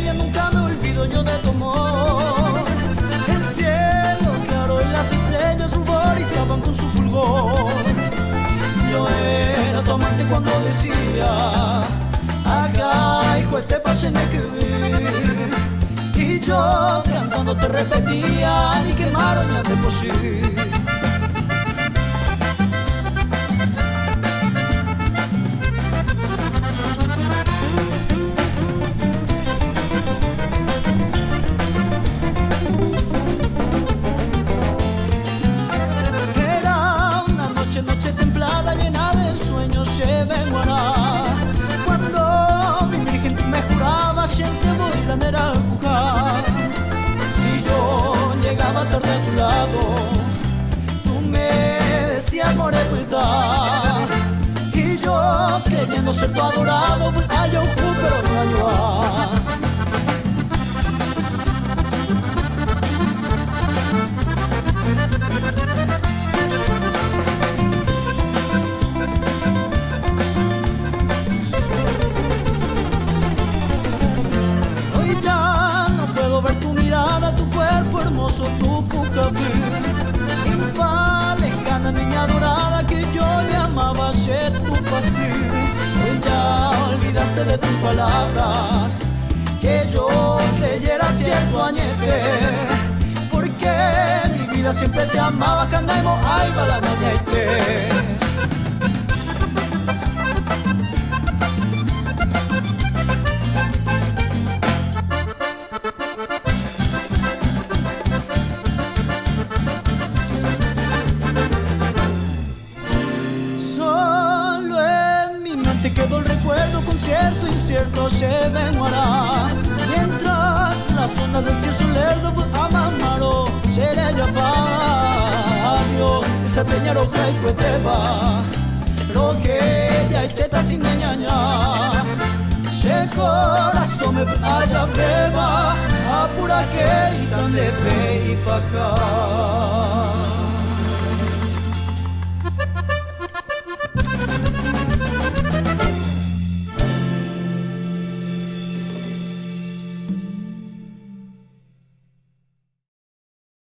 ella nunca me olvido yo de tu amor. El cielo claro y las estrellas ruborizaban con su fulgor. Yo era tu amante cuando decía acá hijo este pase en el que vi. Y yo cantando te repetía ni quemaron ya de posible. Noche templada llena de sueños se venguará. Cuando mi virgen me juraba siempre voy la nera a buscar. Si yo llegaba tarde a tu lado, tú me decías morepita. Y yo creyendo ser tu adorado, ay, un pero no ayudar. Ver tu mirada, tu cuerpo hermoso, tu pucaví. Infa, lejana niña dorada que yo le amaba, sé tu pasión. Hoy ya olvidaste de tus palabras, que yo creyera cierto añete. Porque mi vida siempre te amaba, candaimo, ay, balanañete. Quedó el recuerdo con cierto incierto se venguará. Mientras las ondas del cielo lerdo amamaro seré ya pa' adiós. Esa peña roja y cueteba lo que ya hay teta sin ñaña. Se corazón me haya prueba apura que y tan de pe y pa' acá.